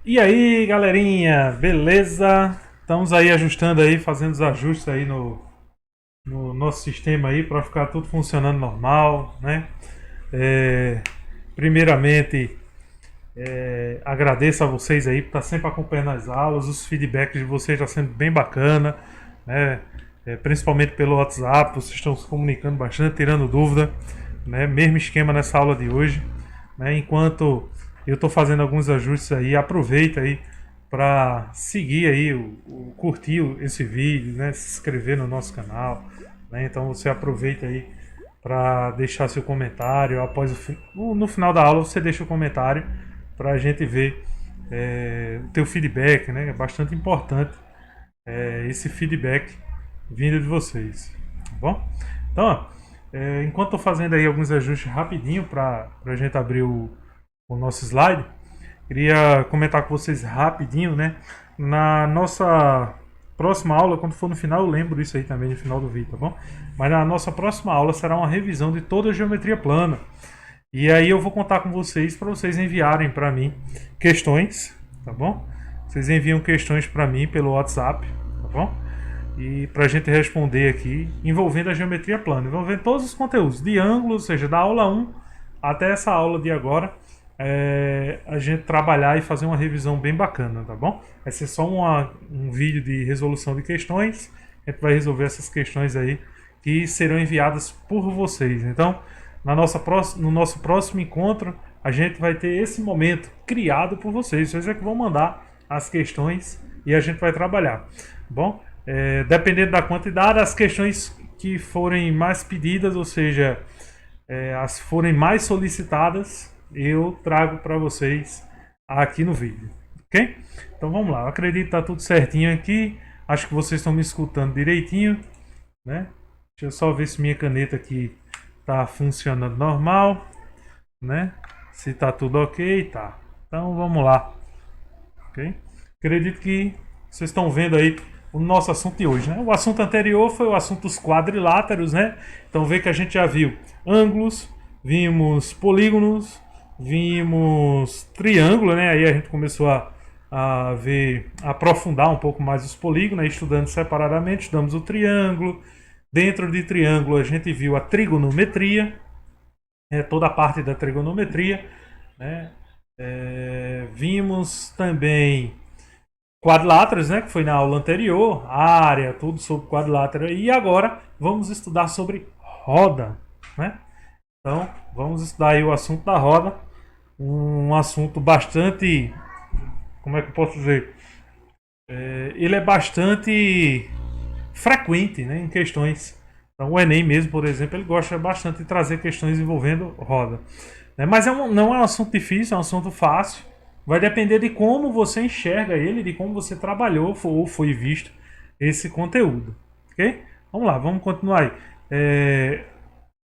E aí, galerinha, beleza? Estamos aí ajustando aí, fazendo os ajustes aí no nosso sistema aí para ficar tudo funcionando normal, né? É, primeiramente, agradeço a vocês aí por estar sempre acompanhando as aulas, os feedbacks de vocês está sendo bem bacana, né? Principalmente pelo WhatsApp, vocês estão se comunicando bastante, tirando dúvida, né? Mesmo esquema nessa aula de hoje, né? Enquanto eu estou fazendo alguns ajustes aí, aproveita aí para seguir aí, curtir esse vídeo, né? Se inscrever no nosso canal, né? Então você aproveita aí para deixar seu comentário após no final da aula você deixa o comentário para a gente ver o teu feedback, né? É bastante importante esse feedback vindo de vocês, tá bom? Então, ó, enquanto estou fazendo aí alguns ajustes rapidinho para a gente abrir o nosso slide, queria comentar com vocês rapidinho, né? Na nossa próxima aula, quando for no final, eu lembro isso aí também no final do vídeo, tá bom? Mas na nossa próxima aula será uma revisão de toda a geometria plana. E aí eu vou contar com vocês para vocês enviarem para mim questões, tá bom? Vocês enviam questões para mim pelo WhatsApp, tá bom? E para a gente responder aqui, envolvendo a geometria plana, envolvendo todos os conteúdos de ângulo, ou seja, da aula 1 até essa aula de agora, a gente trabalhar e fazer uma revisão bem bacana, tá bom? Vai ser só um vídeo de resolução de questões, a gente vai resolver essas questões aí que serão enviadas por vocês. Então, no nosso próximo encontro, a gente vai ter esse momento criado por vocês. Vocês é que vão mandar as questões e a gente vai trabalhar. Bom, dependendo da quantidade, as questões que forem mais pedidas, ou seja, as forem mais solicitadas, eu trago para vocês aqui no vídeo, ok? Então vamos lá, eu acredito que está tudo certinho aqui. Acho que vocês estão me escutando direitinho, né? Deixa eu só ver se minha caneta aqui tá funcionando normal, né? Se tá tudo ok, tá. Então vamos lá, ok? Acredito que vocês estão vendo aí o nosso assunto de hoje, né? O assunto anterior foi o assunto dos quadriláteros, né? Então vê que a gente já viu ângulos, vimos polígonos, vimos triângulo, né? Aí a gente começou a ver, a aprofundar um pouco mais os polígonos, né? Estudando separadamente, estudamos o triângulo. Dentro de triângulo a gente viu a trigonometria, toda a parte da trigonometria, né? Vimos também quadriláteros, né, que foi na aula anterior, área, tudo sobre quadrilátero. E agora vamos estudar sobre roda, né? Então, vamos estudar aí o assunto da roda, um assunto bastante, como é que eu posso dizer? Ele é bastante frequente, né, em questões. Então, o Enem mesmo, por exemplo, ele gosta bastante de trazer questões envolvendo roda. Mas não é um assunto difícil, é um assunto fácil. Vai depender de como você enxerga ele, de como você trabalhou ou foi visto esse conteúdo. Ok? Vamos lá, vamos continuar aí.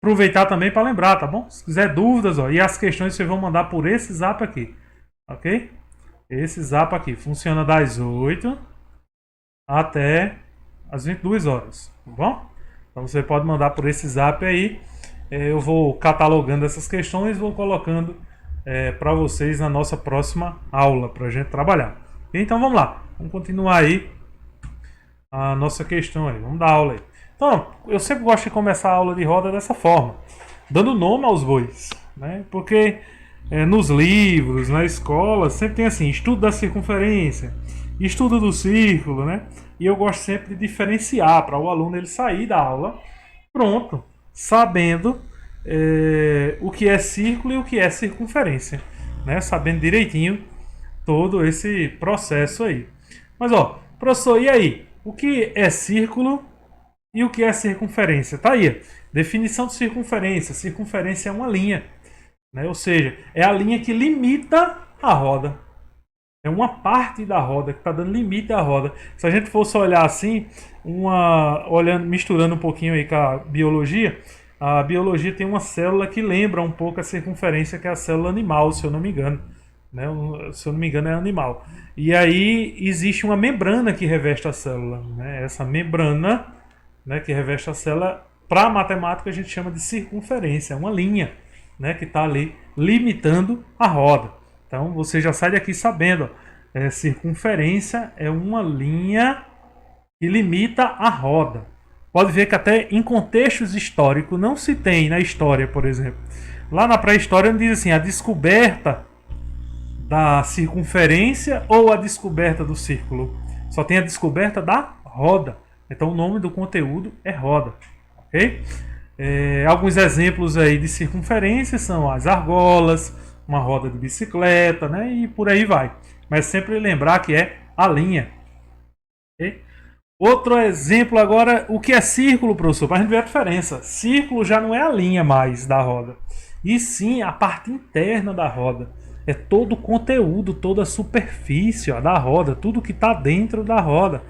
Aproveitar também para lembrar, tá bom? Se quiser dúvidas, ó, e as questões vocês vão mandar por esse zap aqui. Ok? Esse zap aqui funciona das 8 até às 22 horas, tá bom? Então você pode mandar por esse zap aí. Eu vou catalogando essas questões, vou colocando para vocês na nossa próxima aula, para a gente trabalhar. Então vamos lá, vamos continuar aí a nossa questão aí, vamos dar aula aí. Então, eu sempre gosto de começar a aula de roda dessa forma, dando nome aos bois, né? Porque nos livros, na escola, sempre tem assim, estudo da circunferência, estudo do círculo, né? E eu gosto sempre de diferenciar para o aluno ele sair da aula pronto, sabendo o que é círculo e o que é circunferência, né? Sabendo direitinho todo esse processo aí. Mas ó, professor, e aí? O que é círculo e o que é circunferência? Tá aí. Definição de circunferência. Circunferência é uma linha, né? Ou seja, é a linha que limita a roda. É uma parte da roda que está dando limite à roda. Se a gente fosse olhar assim, olhando, misturando um pouquinho aí com a biologia tem uma célula que lembra um pouco a circunferência, que é a célula animal, se eu não me engano. Né? Se eu não me engano, é animal. E aí existe uma membrana que reveste a célula. Né? Essa membrana, né, que reveste a célula, para a matemática a gente chama de circunferência, é uma linha, né, que está ali limitando a roda. Então você já sai daqui sabendo, ó, Circunferência é uma linha que limita a roda. Pode ver que até em contextos históricos não se tem na história, por exemplo. Lá na pré-história não diz assim, a descoberta da circunferência ou a descoberta do círculo. Só tem a descoberta da roda. Então o nome do conteúdo é roda. Ok? Alguns exemplos aí de circunferência são as argolas, uma roda de bicicleta, né? E por aí vai. Mas sempre lembrar que é a linha. Okay? Outro exemplo agora, o que é círculo, professor? Para a gente ver a diferença. Círculo já não é a linha mais da roda, e sim a parte interna da roda. É todo o conteúdo, toda a superfície da roda, tudo que está dentro da roda.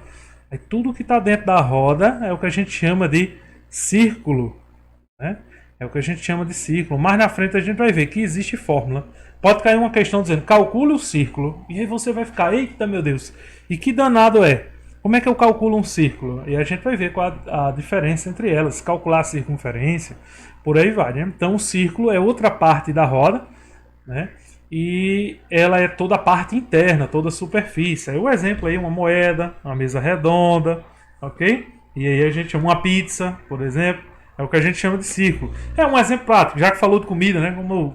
Tudo que está dentro da roda é o que a gente chama de círculo. Né? É o que a gente chama de círculo. Mais na frente a gente vai ver que existe fórmula. Pode cair uma questão dizendo, calcule o círculo. E aí você vai ficar, eita meu Deus, e que danado é? Como é que eu calculo um círculo? E a gente vai ver qual a diferença entre elas. Calcular a circunferência, por aí vai. Né? Então o círculo é outra parte da roda, né? E ela é toda a parte interna, toda a superfície. Aí o exemplo aí, uma moeda, uma mesa redonda, ok? E aí a gente chama uma pizza, por exemplo, é o que a gente chama de círculo. É um exemplo prático, já que falou de comida, né? Como eu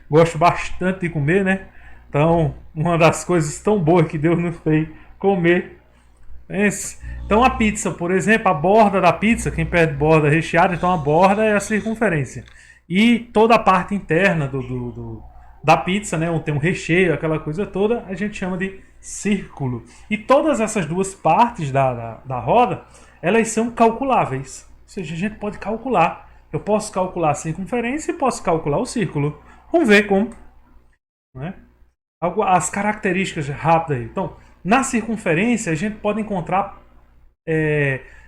gosto bastante de comer, né? Então, uma das coisas tão boas que Deus nos fez comer. Então a pizza, por exemplo, a borda da pizza, quem pede borda recheada, então a borda é a circunferência. E toda a parte interna da pizza, né, onde tem um recheio, aquela coisa toda, a gente chama de círculo. E todas essas duas partes da roda, elas são calculáveis. Ou seja, a gente pode calcular. Eu posso calcular a circunferência e posso calcular o círculo. Vamos ver como. Né? As características rápidas. Então, na circunferência, a gente pode encontrar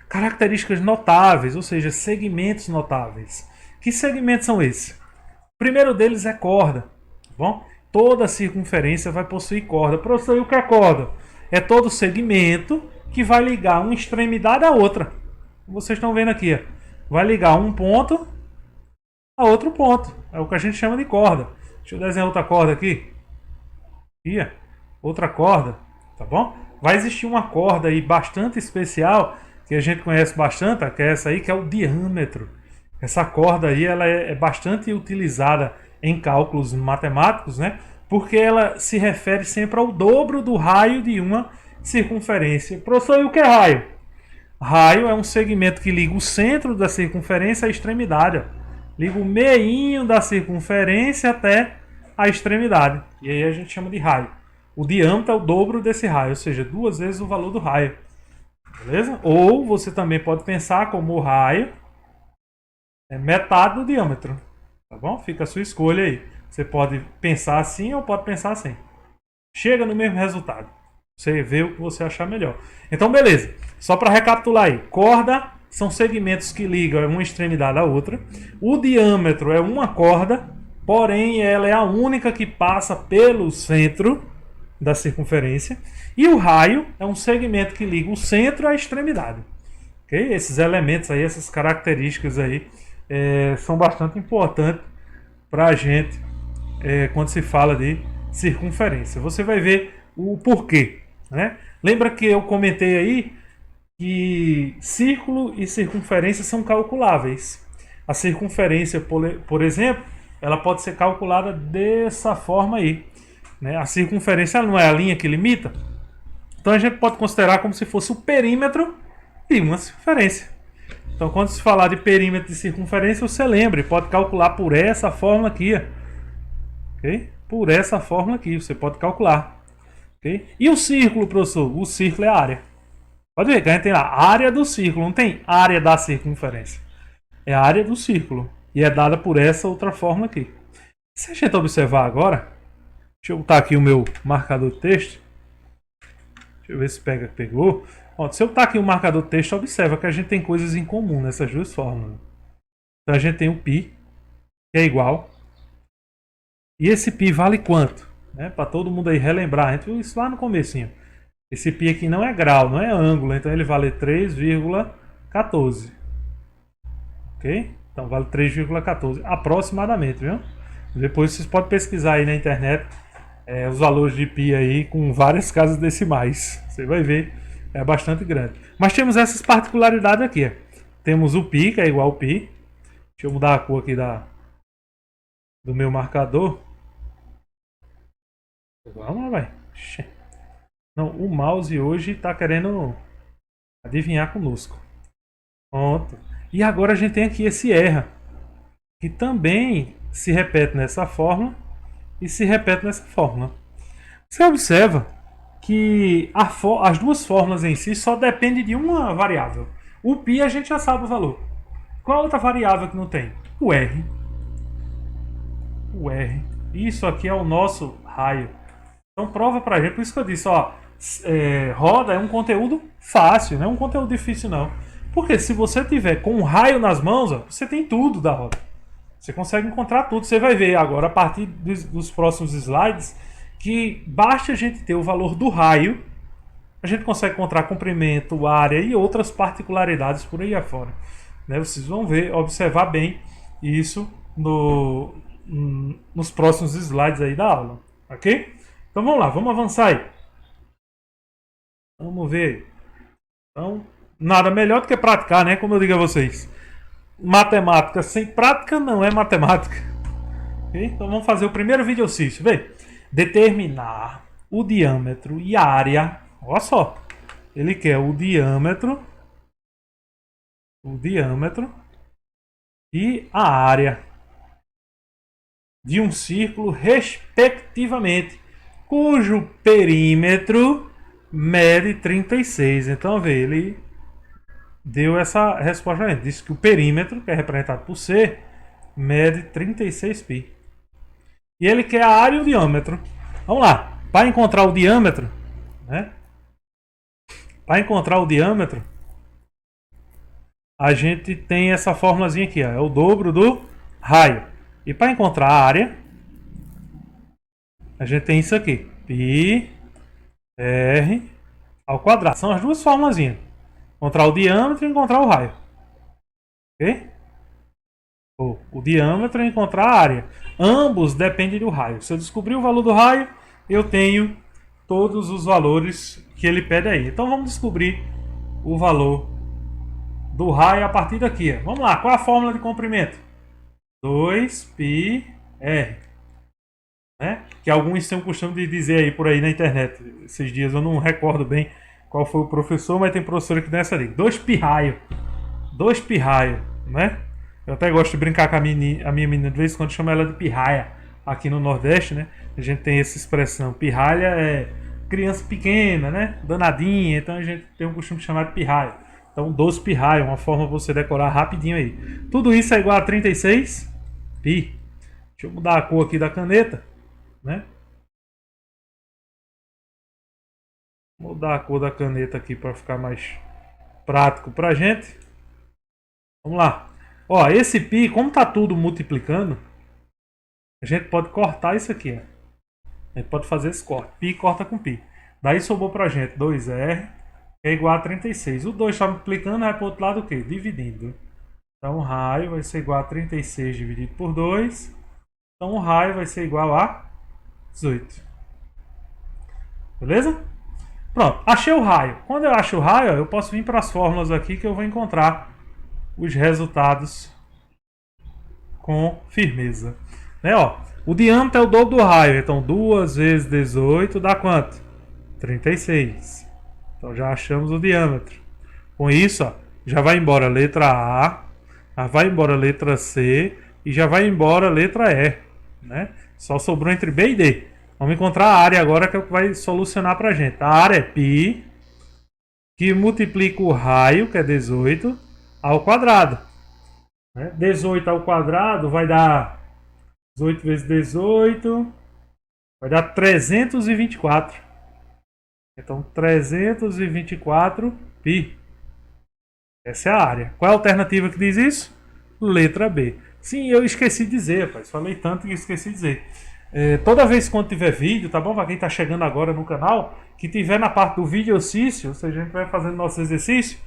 características notáveis, ou seja, segmentos notáveis. Que segmentos são esses? O primeiro deles é corda. Bom, toda circunferência vai possuir corda. Professor, e o que é corda? É todo segmento que vai ligar uma extremidade à outra. Vocês estão vendo aqui. Vai ligar um ponto a outro ponto. É o que a gente chama de corda. Deixa eu desenhar outra corda aqui. Aqui, outra corda. Tá bom? Vai existir uma corda aí bastante especial, que a gente conhece bastante, que é essa aí, que é o diâmetro. Essa corda aí ela é bastante utilizada em cálculos matemáticos, né? Porque ela se refere sempre ao dobro do raio de uma circunferência. Professor, e o que é raio? Raio é um segmento que liga o centro da circunferência à extremidade. Liga o meinho da circunferência até a extremidade. E aí a gente chama de raio. O diâmetro é o dobro desse raio, ou seja, 2 vezes o valor do raio. Beleza? Ou você também pode pensar como o raio é metade do diâmetro. Tá bom? Fica a sua escolha aí. Você pode pensar assim ou pode pensar assim. Chega no mesmo resultado. Você vê o que você achar melhor. Então, beleza. Só para recapitular aí. Corda são segmentos que ligam uma extremidade à outra. O diâmetro é uma corda, porém ela é a única que passa pelo centro da circunferência. E o raio é um segmento que liga o centro à extremidade. Okay? Esses elementos aí, essas características aí, são bastante importantes para a gente quando se fala de circunferência. Você vai ver o porquê. Né? Lembra que eu comentei aí que círculo e circunferência são calculáveis. A circunferência, por exemplo, ela pode ser calculada dessa forma aí. Né? A circunferência não é a linha que limita. Então a gente pode considerar como se fosse o perímetro de uma circunferência. Então, quando se falar de perímetro de circunferência, você lembra, pode calcular por essa fórmula aqui. Okay? Por essa fórmula aqui, você pode calcular. Okay? E o círculo, professor? O círculo é a área. Pode ver que a gente tem lá a área do círculo, não tem área da circunferência. É a área do círculo. E é dada por essa outra fórmula aqui. Se a gente observar agora, deixa eu botar aqui o meu marcador de texto. Deixa eu ver se pegou. Ó, se eu botar aqui o marcador de texto, observa que a gente tem coisas em comum nessas duas fórmulas. Então a gente tem o π, que é igual. E esse π vale quanto? Né? Para todo mundo aí relembrar. A gente viu isso lá no comecinho. Esse π aqui não é grau, não é ângulo. Então ele vale 3,14. Ok? Então vale 3,14 aproximadamente, viu? Depois vocês podem pesquisar aí na internet os valores de π aí com várias casas decimais. Você vai ver, é bastante grande. Mas temos essas particularidades aqui. Temos o π, que é igual ao π. Deixa eu mudar a cor aqui do meu marcador. Vamos lá, vai. Não, o mouse hoje está querendo adivinhar conosco. Pronto. E agora a gente tem aqui esse erra, que também se repete nessa fórmula e se repete nessa fórmula. Você observa que as duas fórmulas em si só dependem de uma variável. O π a gente já sabe o valor. Qual a outra variável que não tem? O R. O R. Isso aqui é o nosso raio. Então prova pra gente. Por isso que eu disse, ó, roda é um conteúdo fácil, não é um conteúdo difícil não. Porque se você tiver com um raio nas mãos, ó, você tem tudo da roda. Você consegue encontrar tudo. Você vai ver agora, a partir dos próximos slides, que basta a gente ter o valor do raio, a gente consegue encontrar comprimento, área e outras particularidades por aí afora. Né? Vocês vão ver, observar bem isso nos próximos slides aí da aula. Ok? Então vamos lá, vamos avançar aí. Vamos ver. Então, nada melhor do que praticar, né? Como eu digo a vocês. Matemática sem prática não é matemática. Okay? Então vamos fazer o primeiro videocício. Vê. Determinar o diâmetro e a área. Olha só. Ele quer o diâmetro e a área de um círculo, respectivamente, cujo perímetro mede 36. Então, vê, ele deu essa resposta a gente. Disse que o perímetro, que é representado por C, mede 36π. E ele quer a área e o diâmetro. Vamos lá. Para encontrar o diâmetro, né? Para encontrar o diâmetro, a gente tem essa formulazinha aqui, ó, é o dobro do raio. E para encontrar a área, a gente tem isso aqui. Π R ao quadrado. São as duas formulazinhas. Encontrar o diâmetro e encontrar o raio. Ok? O diâmetro e encontrar a área. Ambos dependem do raio. Se eu descobrir o valor do raio, eu tenho todos os valores que ele pede aí. Então vamos descobrir o valor do raio a partir daqui. Vamos lá, qual é a fórmula de comprimento? 2πr. Né? Que alguns têm o costume de dizer aí por aí na internet. Esses dias eu não recordo bem qual foi o professor, mas tem professor que tem essa liga. 2π raio. 2π raio, né? Eu até gosto de brincar com a minha menina, de vez em quando chama ela de pirraia aqui no Nordeste, né? A gente tem essa expressão. Pirralha é criança pequena, né? Danadinha, então a gente tem um costume de chamar de pirraia. Então 12π raio, uma forma de você decorar rapidinho aí. Tudo isso é igual a 36π. Deixa eu mudar a cor aqui da caneta, né? Vou mudar a cor da caneta aqui para ficar mais prático pra gente. Vamos lá. Ó, esse π, como tá tudo multiplicando, a gente pode cortar isso aqui, ó. A gente pode fazer esse corte. Π corta com π. Daí sobrou pra gente 2R, que é igual a 36. O 2 está multiplicando, vai pro outro lado o quê? Dividindo. Então o raio vai ser igual a 36 dividido por 2. Então o raio vai ser igual a 18. Beleza? Pronto, achei o raio. Quando eu acho o raio, eu posso vir para as fórmulas aqui que eu vou encontrar os resultados com firmeza. Né, ó, o diâmetro é o dobro do raio. Então 2 vezes 18 dá quanto? 36. Então já achamos o diâmetro. Com isso, ó, já vai embora a letra A, já vai embora a letra C e já vai embora a letra E. Né? Só sobrou entre B e D. Vamos encontrar a área agora, que é o que vai solucionar pra gente. A área é π, que multiplica o raio, que é 18, ao quadrado. 18 ao quadrado vai dar 18 vezes 18, vai dar 324. Então 324π. Essa é a área. Qual é a alternativa que diz isso? Letra B. Sim, eu esqueci de dizer, rapaz. Falei tanto que esqueci de dizer. Toda vez quando tiver vídeo, tá bom? Para quem tá chegando agora no canal, que tiver na parte do videocício, ou seja, a gente vai fazendo nosso exercício,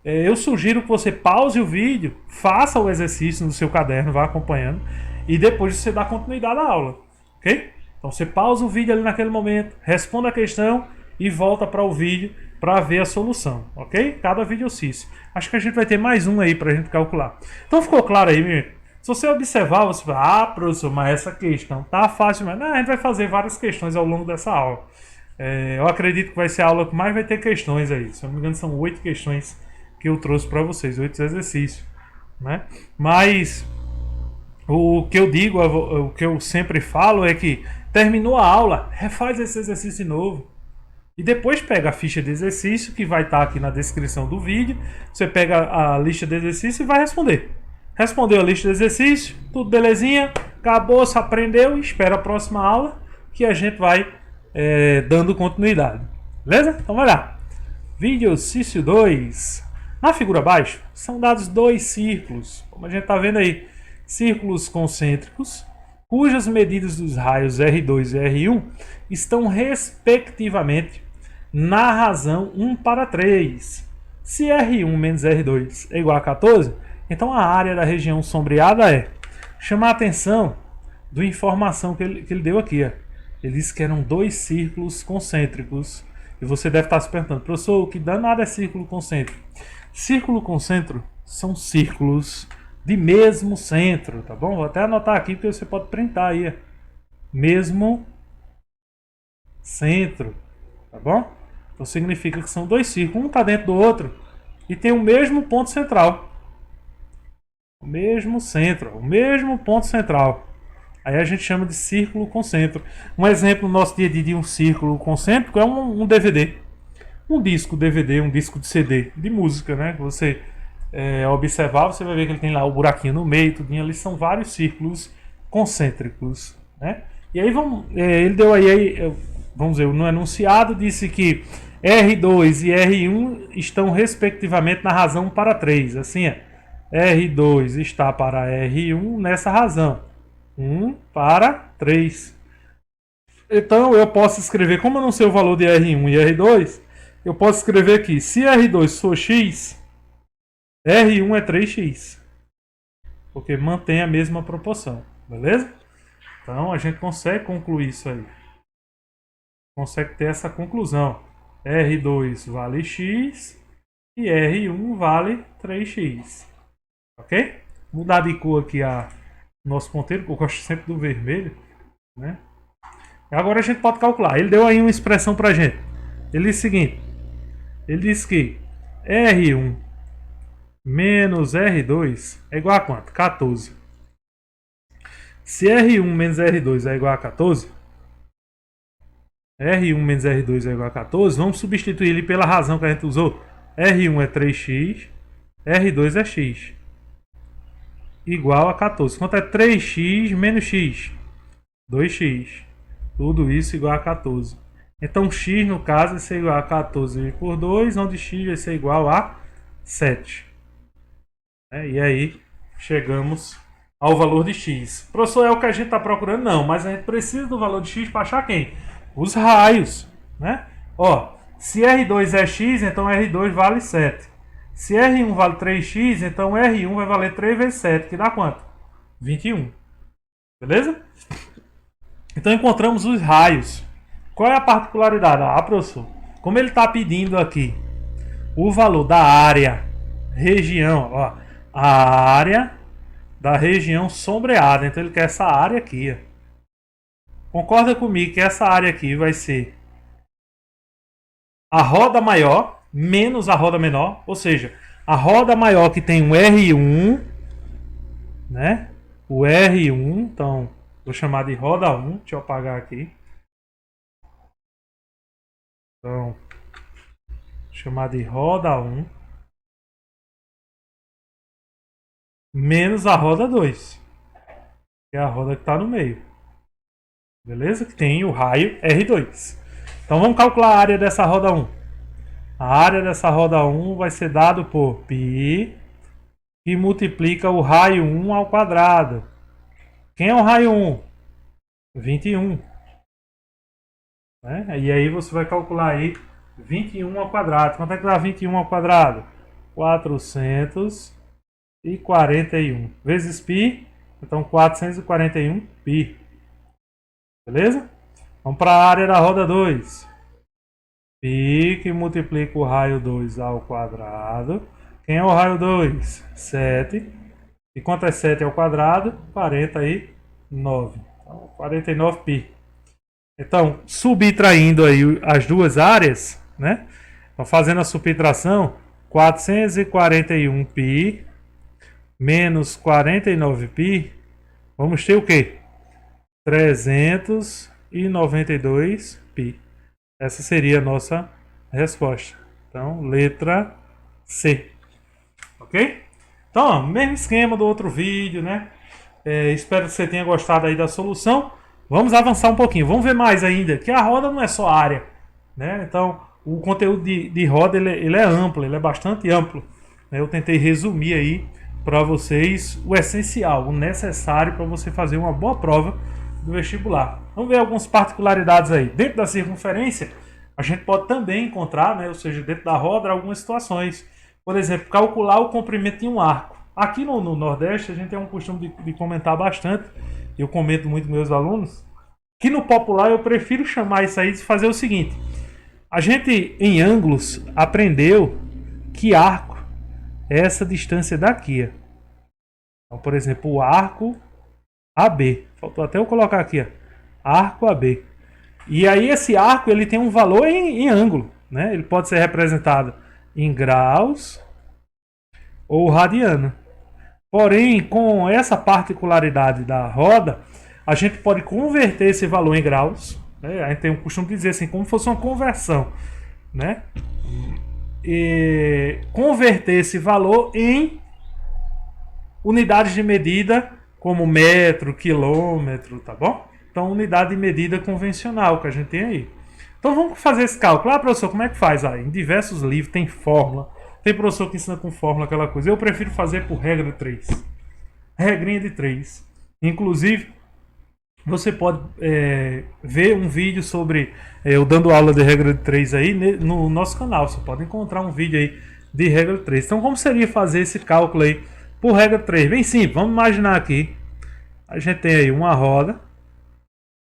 eu sugiro que você pause o vídeo, faça o exercício no seu caderno, vá acompanhando, e depois você dá continuidade à aula, ok? Então você pausa o vídeo ali naquele momento, responde a questão e volta para o vídeo para ver a solução, ok? Cada exercício. Acho que a gente vai ter mais um aí para a gente calcular. Então ficou claro aí, meu? Se você observar, você vai, professor, mas essa questão tá fácil, mas não, a gente vai fazer várias questões ao longo dessa aula. Eu acredito que vai ser a aula que mais vai ter questões aí. Se eu não me engano, são 8 questões que eu trouxe para vocês, 8 exercícios, né? Mas o que eu digo, o que eu sempre falo é que terminou a aula, refaz esse exercício de novo. E depois pega a ficha de exercício, que vai estar aqui na descrição do vídeo. Você pega a lista de exercício e vai responder. Respondeu a lista de exercício, tudo belezinha, acabou, se aprendeu, espera a próxima aula que a gente vai dando continuidade. Beleza? Então vai lá. Vídeo exercício 2. Na figura abaixo são dados 2 círculos, como a gente está vendo aí. Círculos concêntricos, cujas medidas dos raios R2 e R1 estão respectivamente na razão 1/3. Se R1 menos R2 é igual a 14, então a área da região sombreada é... Chamar a atenção da informação que ele deu aqui. Ele disse que eram 2 círculos concêntricos. E você deve estar se perguntando, professor, o que danado é círculo concêntrico? Círculo concêntrico são círculos de mesmo centro, tá bom? Vou até anotar aqui porque você pode printar aí. Mesmo centro, tá bom? Então significa que são 2 círculos, um está dentro do outro e tem o mesmo ponto central. O mesmo centro, o mesmo ponto central. Aí a gente chama de círculo concêntrico. Um exemplo no nosso dia a dia de um círculo concêntrico é um DVD. Um disco DVD, um disco de CD, de música, né? Que você observar, você vai ver que ele tem lá o buraquinho no meio, tudinho ali, são vários círculos concêntricos, né? E aí ele deu aí, vamos dizer, no enunciado disse que R2 e R1 estão respectivamente na razão 1/3, assim R2 está para R1 nessa razão, 1/3. Então eu posso escrever, como eu não sei o valor de R1 e R2, eu posso escrever aqui, se R2 for X, R1 é 3x, porque mantém a mesma proporção, beleza? Então a gente consegue concluir isso aí. Consegue ter essa conclusão. R2 vale x e R1 vale 3x. Ok? Mudar de cor aqui o nosso ponteiro, que eu gosto sempre do vermelho, né? Agora a gente pode calcular. Ele deu aí uma expressão pra gente. Ele disse o seguinte. Ele disse que R1 menos R2 é igual a quanto? 14. Se R1 menos R2 é igual a 14, R1 menos R2 é igual a 14, vamos substituir ele pela razão que a gente usou. R1 é 3x, R2 é x. Igual a 14. Quanto é 3x menos x? 2x. Tudo isso igual a 14. Então x no caso vai ser igual a 14 por 2, onde x vai ser igual a 7. E aí chegamos ao valor de x. Professor, é o que a gente está procurando? Não, mas a gente precisa do valor de x para achar quem? Os raios, né? Ó, se R2 é x, então R2 vale 7. Se R1 vale 3x, então R1 vai valer 3 vezes 7, que dá quanto? 21. Beleza? Então encontramos os raios. Qual é a particularidade? Professor, como ele está pedindo aqui o valor da área, região, ó, a área da região sombreada. Então ele quer essa área aqui. Concorda comigo que essa área aqui vai ser a roda maior menos a roda menor. Ou seja, a roda maior que tem um R1, né? O R1, então vou chamar de roda 1. Deixa eu apagar aqui. Então, vou chamar de roda 1. Menos a roda 2, que é a roda que está no meio. Beleza? Que tem o raio R2. Então vamos calcular a área dessa roda 1. A área dessa roda 1 vai ser dado por π, que multiplica o raio 1 ao quadrado. Quem é o raio 1? 21. Né? E aí você vai calcular aí 21 ao quadrado. Quanto é que dá 21 ao quadrado? 441 vezes π, então 441 π. Beleza? Vamos para a área da roda 2. Π que multiplica o raio 2 ao quadrado. Quem é o raio 2? 7. E quanto é 7 ao quadrado? 49. Então, 49π. Então, subtraindo aí as duas áreas, né? Então, fazendo a subtração, 441π menos 49π, vamos ter o quê? 392π. Essa seria a nossa resposta. Então, letra C. Ok? Então, ó, mesmo esquema do outro vídeo, né? Espero que você tenha gostado aí da solução. Vamos avançar um pouquinho. Vamos ver mais ainda, que a roda não é só área, né? Então, o conteúdo de roda ele é amplo, ele é bastante amplo. Eu tentei resumir aí para vocês o essencial, o necessário para você fazer uma boa prova do vestibular. Vamos ver algumas particularidades aí. Dentro da circunferência, a gente pode também encontrar, né, ou seja, dentro da roda, algumas situações. Por exemplo, calcular o comprimento de um arco. Aqui no Nordeste, a gente tem um costume de comentar bastante. Eu comento muito com meus alunos. Que no popular eu prefiro chamar isso aí de fazer o seguinte. A gente, em ângulos, aprendeu que arco é essa distância daqui. Então, por exemplo, o arco AB. Faltou até eu colocar aqui, ó. Arco AB. E aí esse arco ele tem um valor em ângulo, né? Ele pode ser representado em graus ou radiano. Porém, com essa particularidade da roda, a gente pode converter esse valor em graus, né? A gente tem um costume de dizer assim, como se fosse uma conversão, né? E converter esse valor em unidades de medida como metro, quilômetro, tá bom? Então, unidade de medida convencional que a gente tem aí. Então, vamos fazer esse cálculo. Ah, professor, como é que faz? Em diversos livros tem fórmula. Tem professor que ensina com fórmula aquela coisa. Eu prefiro fazer por regra de 3. Regrinha de 3. Inclusive, você pode ver um vídeo sobre eu dando aula de regra de 3 aí no nosso canal. Você pode encontrar um vídeo aí de regra de 3. Então, como seria fazer esse cálculo aí por regra de 3? Bem simples. Vamos imaginar aqui. A gente tem aí uma roda.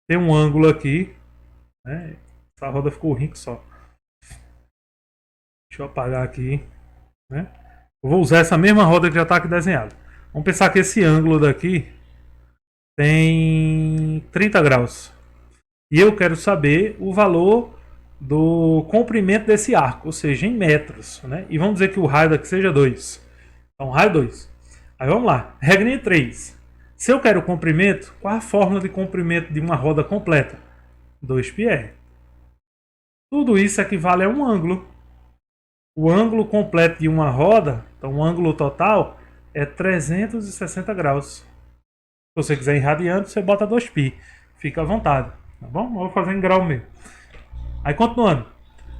Tem um ângulo aqui. Né? Essa roda ficou rica só. Deixa eu apagar aqui. Né? Eu vou usar essa mesma roda que já está aqui desenhada. Vamos pensar que esse ângulo daqui tem 30 graus. E eu quero saber o valor do comprimento desse arco, ou seja, em metros. Né? E vamos dizer que o raio daqui seja 2. Então, raio 2. Aí vamos lá. Regra 3. Se eu quero o comprimento, qual a fórmula de comprimento de uma roda completa? 2πr. Tudo isso equivale a um ângulo. O ângulo completo de uma roda, então o ângulo total, é 360 graus. Se você quiser em radiano, você bota 2π. Fica à vontade. Tá bom? Eu vou fazer em grau mesmo. Aí continuando.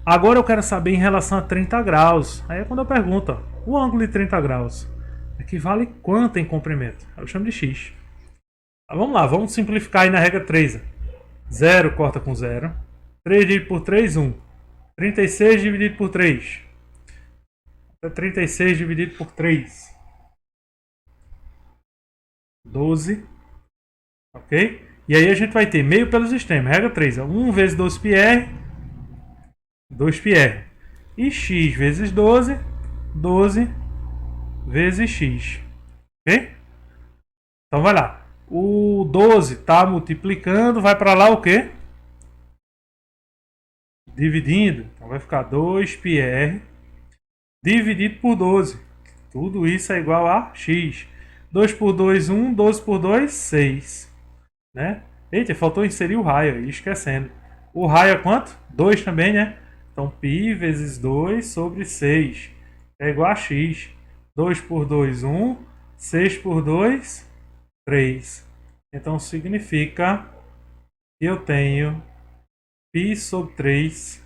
Agora eu quero saber em relação a 30 graus. Aí é quando eu pergunto, ó, o ângulo de 30 graus equivale quanto em comprimento? Eu chamo de x. Tá, vamos lá, vamos simplificar aí na regra 3. 0 corta com 0. 3 dividido por 3, 1. 36 dividido por 3. 36 dividido por 3. 12. Ok? E aí a gente vai ter meio pelos extremos. Regra 3. 1 vezes 12πr. 2πr. E x vezes 12. 12 vezes x. Ok? Então vai lá. O 12 está multiplicando. Vai para lá o quê? Dividindo. Então vai ficar 2πr dividido por 12. Tudo isso é igual a x. 2 por 2, 1. 12 por 2, 6. Né? Eita, faltou inserir o raio aí, esquecendo. O raio é quanto? 2 também, né? Então, π vezes 2 sobre 6 é igual a x. 2 por 2, 1. 6 por 2, 3. Então, significa que eu tenho π sobre 3,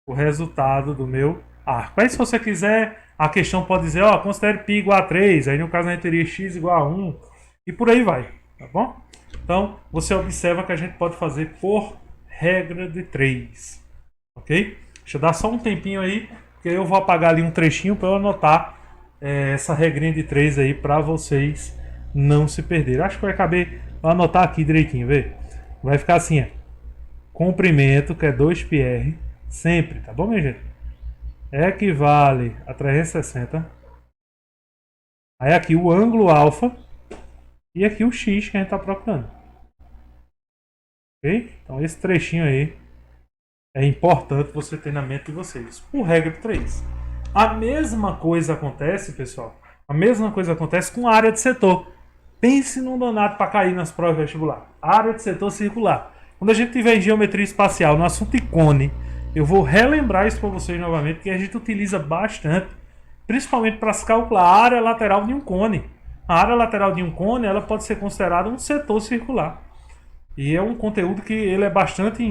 o resultado do meu arco. Aí, se você quiser, a questão pode dizer, ó, considere π igual a 3. Aí, no caso, a gente teria x igual a 1. E por aí vai, tá bom? Então, você observa que a gente pode fazer por regra de 3. Ok? Deixa eu dar só um tempinho aí, porque eu vou apagar ali um trechinho para eu anotar essa regrinha de 3 aí para vocês não se perderem. Acho que vai caber anotar aqui direitinho, vê? Vai ficar assim, ó. comprimento, que é 2πr, sempre, tá bom, minha gente? Equivale a 360. Aí aqui o ângulo alfa e aqui o x que a gente está procurando. Ok? Então esse trechinho aí é importante você ter na mente de vocês. Por regra 3. A mesma coisa acontece, pessoal. A mesma coisa acontece com a área de setor. Pense num danado para cair nas provas vestibular. Área de setor circular. Quando a gente tiver em geometria espacial, no assunto de cone, eu vou relembrar isso para vocês novamente, que a gente utiliza bastante, principalmente para se calcular a área lateral de um cone. A área lateral de um cone, ela pode ser considerada um setor circular. E é um conteúdo que ele é bastante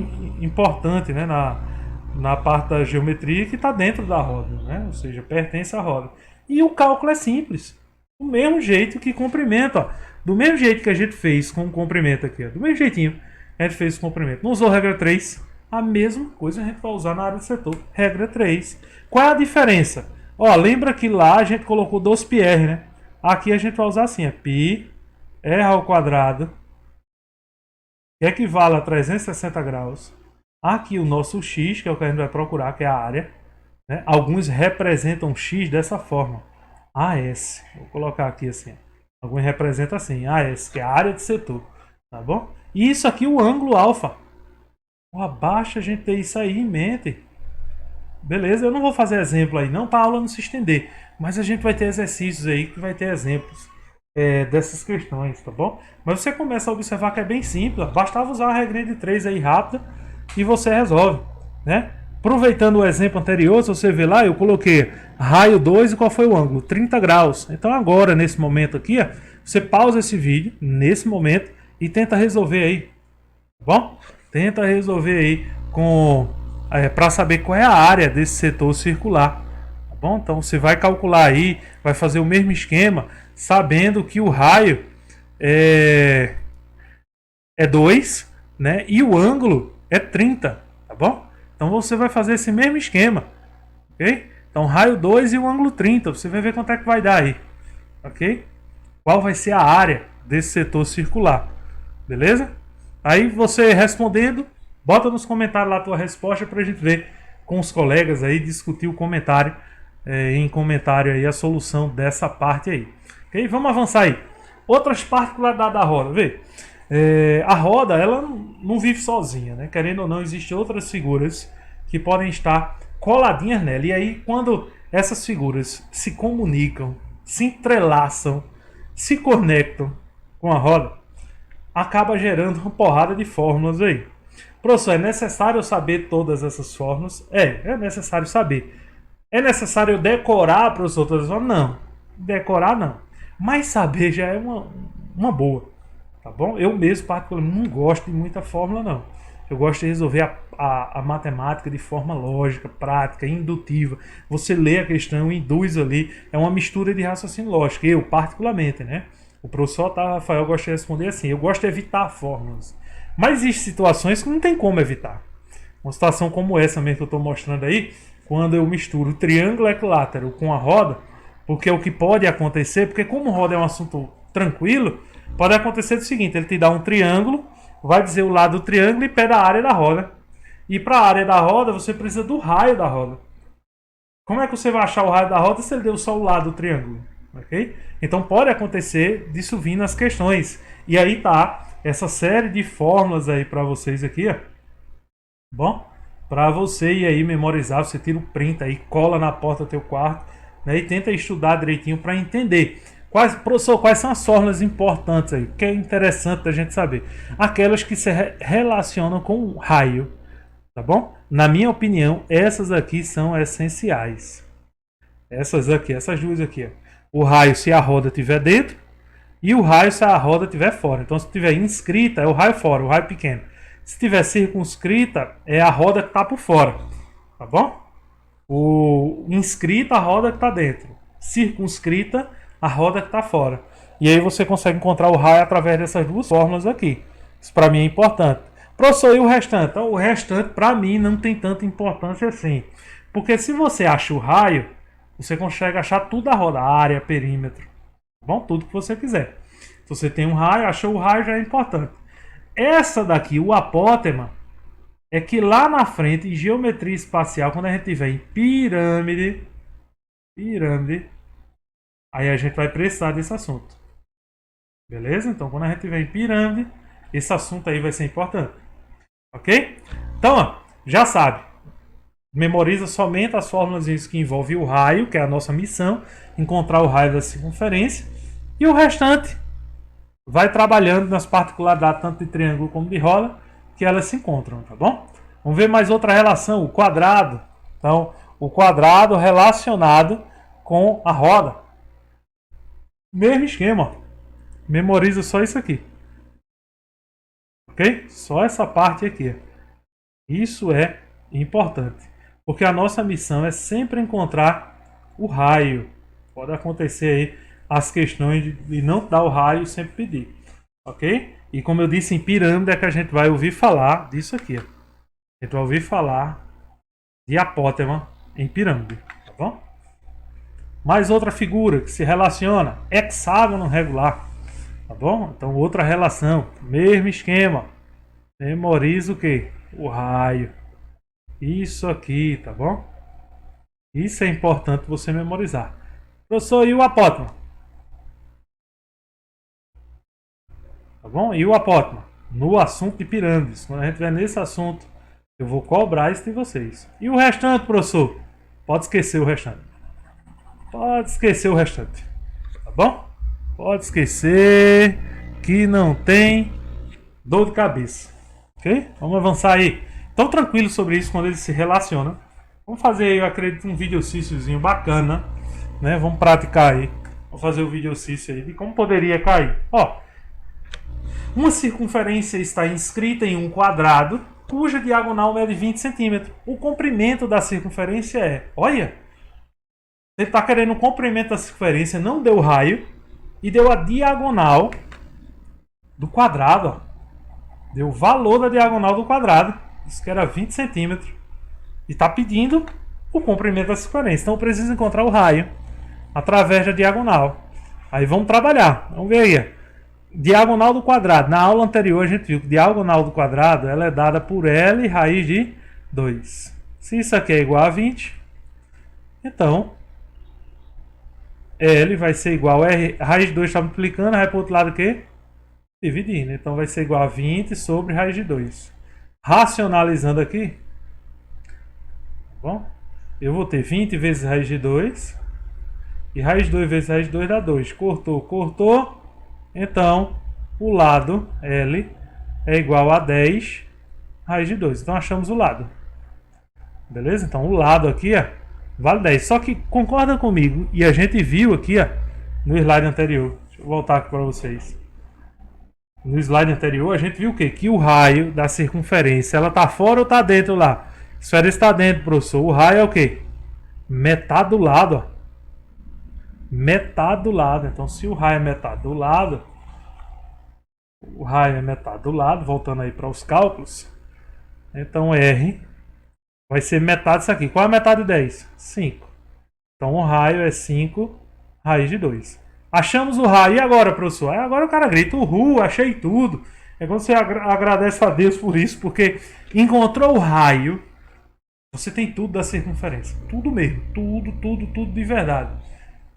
importante, né, na parte da geometria que está dentro da roda, né? Ou seja, pertence à roda. E o cálculo é simples. Do mesmo jeito que comprimento, ó. Do mesmo jeito que a gente fez com o comprimento aqui, ó. Do mesmo jeitinho que a gente fez com o comprimento. Não usou regra 3? A mesma coisa a gente vai usar na área de setor. Regra 3. Qual é a diferença? Ó, lembra que lá a gente colocou 2πr, né? Aqui a gente vai usar assim, π r ao quadrado, que equivale a 360 graus. Aqui o nosso x, que é o que a gente vai procurar, que é a área. Né? Alguns representam x dessa forma. AS. Vou colocar aqui assim. Alguns representam assim. AS, que é a área de setor. Tá bom? E isso aqui o ângulo alfa. Abaixo a gente tem isso aí em mente. Beleza? Eu não vou fazer exemplo aí não, para a aula não se estender. Mas a gente vai ter exercícios aí que vai ter exemplos dessas questões, tá bom? Mas você começa a observar que é bem simples. Bastava usar uma regrinha de 3 aí rápida e você resolve, né? Aproveitando o exemplo anterior, se você ver lá, eu coloquei raio 2 e qual foi o ângulo? 30 graus. Então agora, nesse momento aqui, ó, você pausa esse vídeo, nesse momento, e tenta resolver aí. Tá bom? Tenta resolver aí para saber qual é a área desse setor circular. Tá bom? Então você vai calcular aí, vai fazer o mesmo esquema, sabendo que o raio é 2, né? E o ângulo é 30, tá bom? Então você vai fazer esse mesmo esquema, ok? Então raio 2 e o ângulo 30, você vai ver quanto é que vai dar aí, ok? Qual vai ser a área desse setor circular, beleza? Aí você respondendo, bota nos comentários lá a tua resposta para a gente ver com os colegas aí, discutir o comentário, em comentário aí a solução dessa parte aí, ok? Vamos avançar aí. Outras particularidades da roda, vê? A roda, ela não vive sozinha, né? Querendo ou não, existem outras figuras que podem estar coladinhas nela. E aí, quando essas figuras se comunicam, se entrelaçam, se conectam com a roda, acaba gerando uma porrada de fórmulas aí. Professor, é necessário saber todas essas fórmulas? É necessário saber. É necessário decorar, professor, todas as fórmulas? Não. Decorar, não. Mas saber já é uma boa. Tá bom? Eu mesmo, particularmente, não gosto de muita fórmula, não. Eu gosto de resolver a matemática de forma lógica, prática, indutiva. Você lê a questão, induz ali. É uma mistura de raciocínio lógico. Eu, particularmente, né? O professor Otávio Rafael gosta de responder assim. Eu gosto de evitar fórmulas. Mas existem situações que não tem como evitar. Uma situação como essa mesmo que eu estou mostrando aí, quando eu misturo o triângulo equilátero com a roda, porque é o que pode acontecer, porque como roda é um assunto tranquilo, pode acontecer o seguinte, ele te dá um triângulo, vai dizer o lado do triângulo e pede a área da roda. E para a área da roda, você precisa do raio da roda. Como é que você vai achar o raio da roda se ele deu só o lado do triângulo? Okay? Então pode acontecer disso vir nas questões. E aí tá essa série de fórmulas aí para vocês aqui, ó. Bom, para você ir aí memorizar, você tira o print aí, cola na porta do teu quarto, né, e tenta estudar direitinho para entender. Professor, quais são as fórmulas importantes aí? Que é interessante da gente saber. Aquelas que se relacionam com o raio, tá bom? Na minha opinião, essas aqui são essenciais. Essas aqui, essas duas aqui. Ó. O raio se a roda estiver dentro e o raio se a roda estiver fora. Então, se estiver inscrita, é o raio fora, o raio pequeno. Se estiver circunscrita, é a roda que está por fora, tá bom? O inscrita, a roda que está dentro. Circunscrita, a roda que está fora. E aí você consegue encontrar o raio através dessas duas fórmulas aqui. Isso para mim é importante. Professor, e o restante? Então, o restante para mim não tem tanta importância assim. Porque se você acha o raio, você consegue achar tudo a roda, área, perímetro. Tá bom? Tudo que você quiser. Se você tem um raio, achou o raio já é importante. Essa daqui, o apótema, é que lá na frente, em geometria espacial, quando a gente tiver em pirâmide, aí a gente vai precisar desse assunto. Beleza? Então, quando a gente tiver em pirâmide, esse assunto aí vai ser importante. Ok? Então, ó, já sabe. Memoriza somente as fórmulas que envolvem o raio, que é a nossa missão, encontrar o raio da circunferência. E o restante vai trabalhando nas particularidades tanto de triângulo como de roda, que elas se encontram, tá bom? Vamos ver mais outra relação, o quadrado. Então, o quadrado relacionado com a roda. Mesmo esquema. Memoriza só isso aqui. Ok? Só essa parte aqui. Isso é importante. Porque a nossa missão é sempre encontrar o raio. Pode acontecer aí as questões de não dar o raio sempre pedir. Ok? E como eu disse, em pirâmide é que a gente vai ouvir falar disso aqui. A gente vai ouvir falar de apótema em pirâmide. Tá bom? Mais outra figura que se relaciona. Hexágono regular. Tá bom? Então outra relação. Mesmo esquema. Memoriza o que? O raio. Isso aqui, tá bom? Isso é importante você memorizar. Professor, e o apótema? Tá bom? E o apótema? No assunto de pirâmides. Quando a gente estiver nesse assunto, eu vou cobrar isso de vocês. E o restante, professor? Pode esquecer o restante. Pode esquecer o restante. Tá bom? Pode esquecer que não tem dor de cabeça. Ok? Vamos avançar aí. Tão tranquilo sobre isso quando eles se relacionam. Vamos fazer, eu acredito, um videocíciozinho bacana, né? Vamos praticar aí. Vamos fazer o videocício aí de como poderia cair. Ó, uma circunferência está inscrita em um quadrado cuja diagonal mede 20 centímetros. O comprimento da circunferência é... Olha! Você está querendo o comprimento da circunferência, não deu o raio e deu a diagonal do quadrado. Ó. Deu o valor da diagonal do quadrado. Isso que era 20 centímetros. E está pedindo o comprimento da circunferência. Então eu preciso encontrar o raio através da diagonal. Aí vamos trabalhar. Vamos ver aí. Diagonal do quadrado. Na aula anterior a gente viu que diagonal do quadrado ela é dada por L raiz de 2. Se isso aqui é igual a 20, então L vai ser igual a R. Raiz de 2 está multiplicando, vai para o outro lado o quê? Dividindo. Então vai ser igual a 20 sobre raiz de 2. Racionalizando aqui, tá bom? Eu vou ter 20 vezes raiz de 2. E raiz de 2 vezes raiz de 2 dá 2. Cortou, cortou. Então, o lado L é igual a 10 raiz de 2. Então, achamos o lado. Beleza? Então, o lado aqui ó, vale 10. Só que concorda comigo, e a gente viu aqui ó, no slide anterior. Deixa eu voltar aqui para vocês. No slide anterior, a gente viu o quê? Que o raio da circunferência, ela está fora ou está dentro lá? A esfera está dentro, professor. O raio é o quê? Metade do lado, ó. Metade do lado. Então, se o raio é metade do lado, o raio é metade do lado, voltando aí para os cálculos, então R vai ser metade disso aqui. Qual é a metade de 10? 5. Então, o raio é 5 raiz de 2. Achamos o raio. E agora, professor? Aí agora o cara grita, uhul, achei tudo. É quando você agradece a Deus por isso, porque encontrou o raio, você tem tudo da circunferência. Tudo mesmo. Tudo de verdade.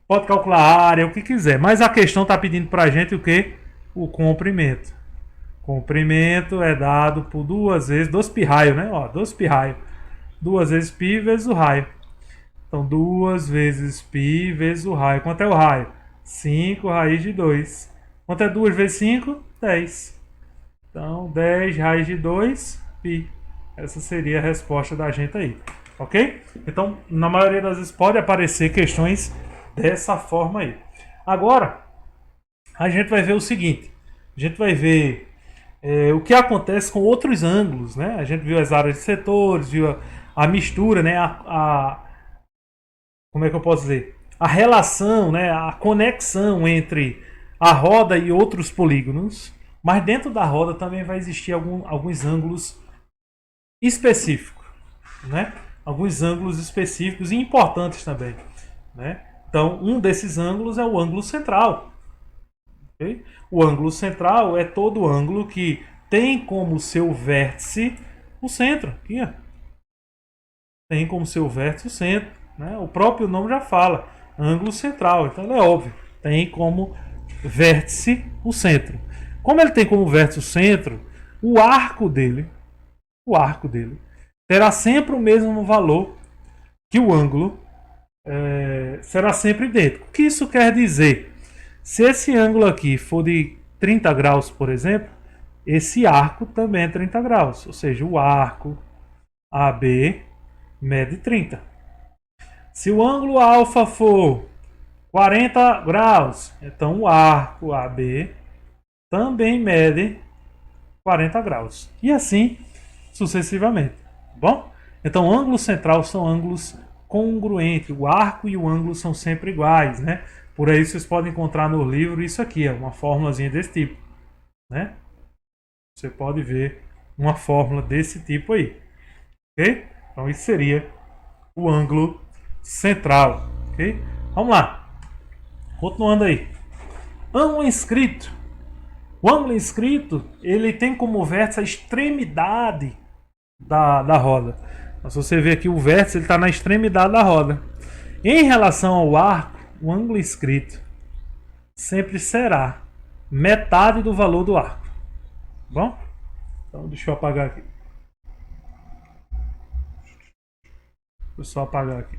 Pode calcular a área, o que quiser. Mas a questão está pedindo para a gente o quê? O comprimento. Comprimento é dado por 2 vezes, 2 pi raio, né? Ó, 2 pi raio. 2 vezes pi vezes o raio. Então, 2 vezes pi vezes o raio. Quanto é o raio? 5 raiz de 2. Quanto é 2 vezes 5? 10. Então, 10 raiz de 2 pi. Essa seria a resposta da gente aí. Ok? Então, na maioria das vezes pode aparecer questões dessa forma aí. Agora, a gente vai ver o seguinte. A gente vai ver o que acontece com outros ângulos, né? A gente viu as áreas de setores, viu a mistura, né? Como é que eu posso dizer? A relação, né? A conexão entre a roda e outros polígonos. Mas dentro da roda também vai existir alguns ângulos específicos, né? Alguns ângulos específicos e importantes também, né? Então, um desses ângulos é o ângulo central. Okay? O ângulo central é todo ângulo que tem como seu vértice o centro. Aqui, ó. Tem como seu vértice o centro. Né? O próprio nome já fala, ângulo central. Então é óbvio, tem como vértice o centro. Como ele tem como vértice o centro, o arco dele terá sempre o mesmo valor que o ângulo será sempre idêntico. O que isso quer dizer? Se esse ângulo aqui for de 30 graus, por exemplo, esse arco também é 30 graus. Ou seja, o arco AB mede 30. Se o ângulo alfa for 40 graus, então o arco AB também mede 40 graus. E assim sucessivamente. Bom? Então, ângulo central são ângulos congruentes. O arco e o ângulo são sempre iguais, né? Por aí vocês podem encontrar no livro isso aqui, uma fórmulazinha desse tipo, né? Você pode ver uma fórmula desse tipo aí, ok? Então, isso seria o ângulo central, ok? Vamos lá. Continuando aí. Ângulo inscrito. O ângulo inscrito, ele tem como vértice a extremidade da roda. Então, se você ver aqui o vértice, ele está na extremidade da roda. Em relação ao arco, o ângulo inscrito sempre será metade do valor do arco. Bom? Então deixa eu apagar aqui. Deixa eu só apagar aqui.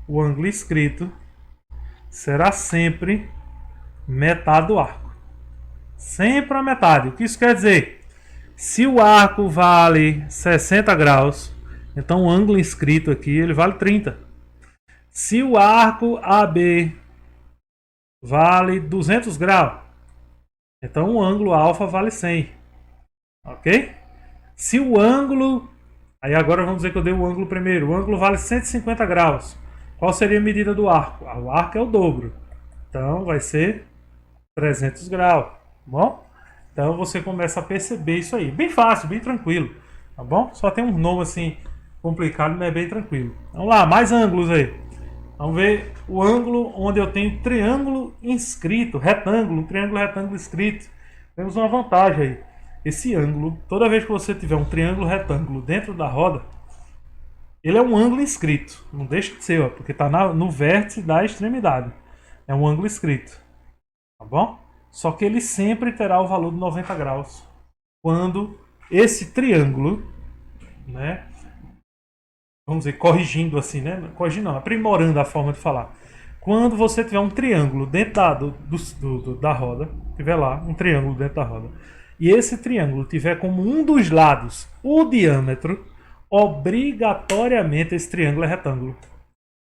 O ângulo inscrito será sempre metade do arco. Sempre a metade. O que isso quer dizer? Se o arco vale 60 graus, então o ângulo inscrito aqui ele vale 30. Se o arco AB vale 200 graus, então o ângulo alfa vale 100. Ok? Se o ângulo... Aí agora vamos dizer que eu dei o ângulo primeiro. O ângulo vale 150 graus. Qual seria a medida do arco? O arco é o dobro. Então vai ser 300 graus. Bom? Então você começa a perceber isso aí. Bem fácil, bem tranquilo. Tá bom? Só tem um nome assim complicado, mas é bem tranquilo. Vamos lá, mais ângulos aí. Vamos ver o ângulo onde eu tenho triângulo inscrito, retângulo, um triângulo retângulo inscrito. Temos uma vantagem aí. Esse ângulo, toda vez que você tiver um triângulo retângulo dentro da roda, ele é um ângulo inscrito. Não deixa de ser, ó, porque está no vértice da extremidade. É um ângulo inscrito. Tá bom? Só que ele sempre terá o valor de 90 graus. Quando esse triângulo, né? Vamos dizer, corrigindo assim, né? Corrigindo não, aprimorando a forma de falar. Quando você tiver um triângulo dentro da roda, tiver lá um triângulo dentro da roda, e esse triângulo tiver como um dos lados o diâmetro, obrigatoriamente esse triângulo é retângulo.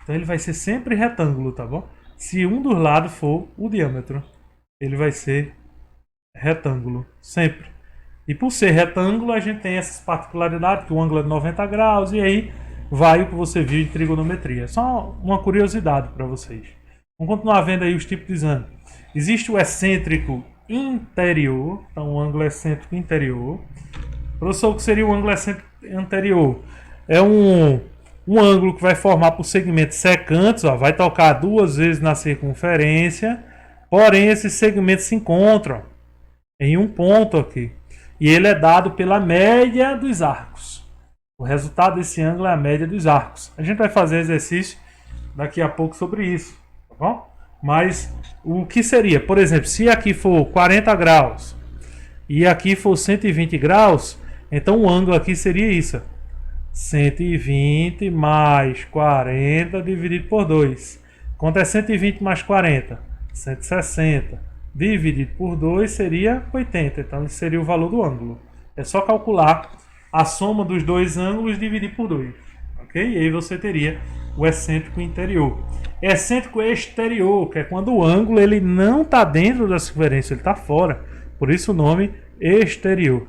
Então ele vai ser sempre retângulo, tá bom? Se um dos lados for o diâmetro, ele vai ser retângulo, sempre. E por ser retângulo, a gente tem essas particularidades, que o ângulo é de 90 graus, e aí vai o que você viu em trigonometria. Só uma curiosidade para vocês. Vamos continuar vendo aí os tipos de ângulo. Existe o excêntrico interior, então o ângulo excêntrico interior. Professor, o que seria o ângulo excêntrico anterior? É um ângulo que vai formar por segmentos secantes, ó, vai tocar duas vezes na circunferência, porém esses segmentos se encontram em um ponto aqui. E ele é dado pela média dos arcos. O resultado desse ângulo é a média dos arcos. A gente vai fazer exercício daqui a pouco sobre isso, tá bom? Mas o que seria? Por exemplo, se aqui for 40 graus e aqui for 120 graus, então o ângulo aqui seria isso. 120 mais 40 dividido por 2. Quanto é 120 mais 40? 160. Dividido por 2 seria 80. Então esse seria o valor do ângulo. É só calcular a soma dos dois ângulos e dividir por 2. Ok? E aí você teria o excêntrico interior. Excêntrico exterior, que é quando o ângulo ele não está dentro da circunferência, ele está fora. Por isso o nome exterior.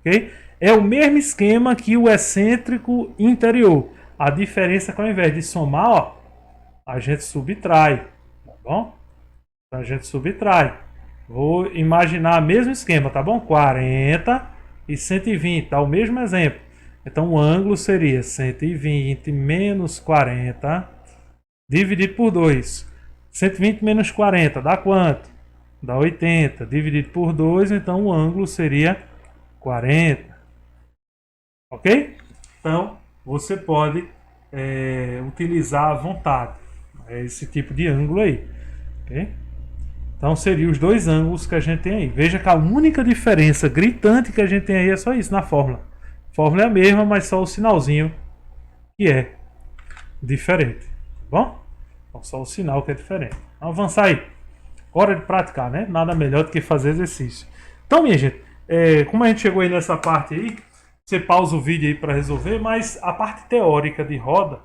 Ok? É o mesmo esquema que o excêntrico interior. A diferença é que ao invés de somar, ó, a gente subtrai. Tá bom? Então a gente subtrai. Vou imaginar o mesmo esquema, tá bom? 40 e 120, tá o mesmo exemplo. Então o ângulo seria 120 menos 40 dividido por 2. 120 menos 40 dá quanto? Dá 80. Dividido por 2, então o ângulo seria 40. Ok? Então, você pode utilizar à vontade esse tipo de ângulo aí. Ok? Então, seriam os dois ângulos que a gente tem aí. Veja que a única diferença gritante que a gente tem aí é só isso na fórmula. A fórmula é a mesma, mas só o sinalzinho que é diferente. Tá bom? Então, só o sinal que é diferente. Vamos avançar aí. Hora de praticar, né? Nada melhor do que fazer exercício. Então, minha gente, como a gente chegou aí nessa parte aí, você pausa o vídeo aí para resolver, mas a parte teórica de roda,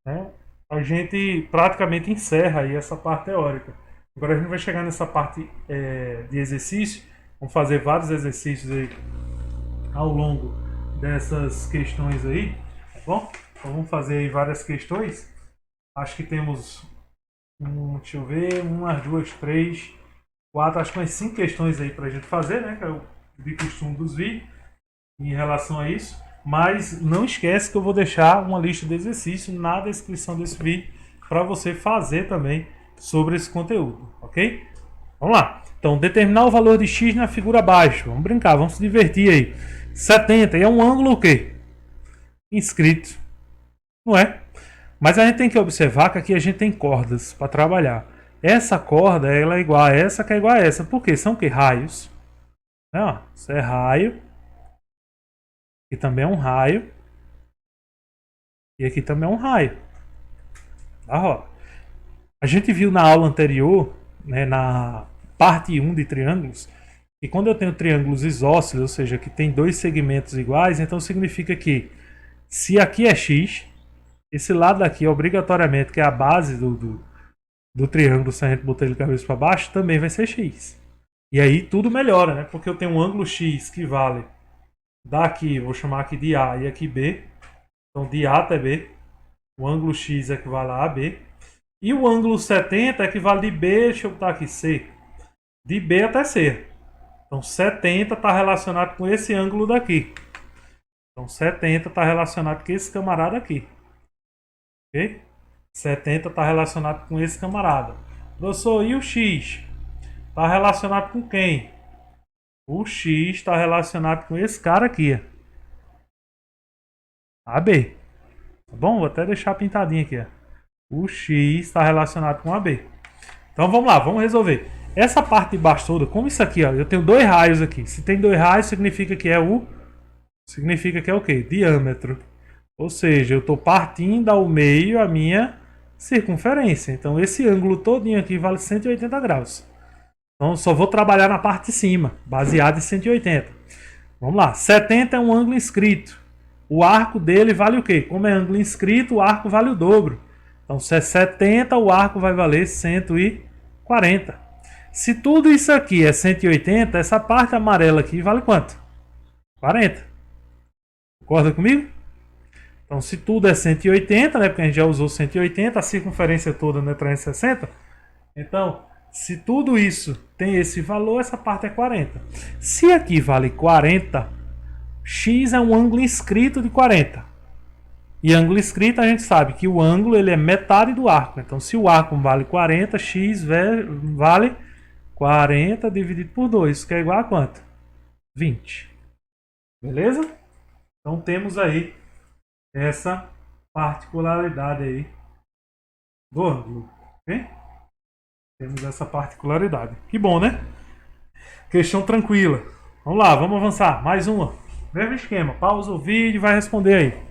né, a gente praticamente encerra aí essa parte teórica. Agora a gente vai chegar nessa parte de exercício. Vamos fazer vários exercícios aí ao longo dessas questões aí, tá bom? Então vamos fazer aí várias questões. Acho que temos, deixa eu ver, umas, duas, três, quatro, acho que umas 5 questões aí pra gente fazer, né? Que é o de costume dos vídeos em relação a isso. Mas não esquece que eu vou deixar uma lista de exercícios na descrição desse vídeo para você fazer também sobre esse conteúdo, ok? Vamos lá. Então, determinar o valor de x na figura abaixo. Vamos brincar, vamos se divertir aí. 70 é um ângulo o quê? Inscrito, não é? Mas a gente tem que observar que aqui a gente tem cordas para trabalhar. Essa corda ela é igual a essa, que é igual a essa. Por quê? São que raios. Isso é raio. Aqui também é um raio. E aqui também é um raio. Tá? A gente viu na aula anterior, né, na parte 1 de triângulos, que quando eu tenho triângulos isósceles, ou seja, que tem dois segmentos iguais, então significa que se aqui é x, esse lado aqui obrigatoriamente, que é a base do triângulo, se a gente botar ele cabeça para baixo, também vai ser x. E aí tudo melhora, né? Porque eu tenho um ângulo x que vale daqui, vou chamar aqui de A e aqui B. Então de A até B. O ângulo x equivale a AB. E o ângulo 70 equivale de B, deixa eu botar aqui C. De B até C. Então 70 está relacionado com esse ângulo daqui. Então 70 está relacionado com esse camarada aqui. Ok? 70 está relacionado com esse camarada. Professor, e o x? Está relacionado com quem? O x está relacionado com esse cara aqui. AB. Tá bom? Vou até deixar pintadinho aqui. O x está relacionado com AB. Então vamos lá, vamos resolver. Essa parte de baixo toda, como isso aqui, ó, eu tenho dois raios aqui. Se tem dois raios, significa que é o quê? Diâmetro. Ou seja, eu estou partindo ao meio a minha circunferência. Então esse ângulo todinho aqui vale 180 graus. Então só vou trabalhar na parte de cima, baseado em 180. Vamos lá, 70 é um ângulo inscrito. O arco dele vale o quê? Como é ângulo inscrito, o arco vale o dobro. Então se é 70, o arco vai valer 140. Se tudo isso aqui é 180, essa parte amarela aqui vale quanto? 40. Concorda comigo? Então, se tudo é 180, né, porque a gente já usou 180, a circunferência toda é 360. Então, se tudo isso tem esse valor, essa parte é 40. Se aqui vale 40, x é um ângulo inscrito de 40. E ângulo inscrito a gente sabe que o ângulo ele é metade do arco. Então, se o arco vale 40, x vale 40 dividido por 2, que é igual a quanto? 20. Beleza? Então, temos aí essa particularidade aí do ângulo, ok? Temos essa particularidade. Que bom, né? Questão tranquila. Vamos lá, vamos avançar. Mais uma. Mesmo esquema. Pausa o vídeo e vai responder aí.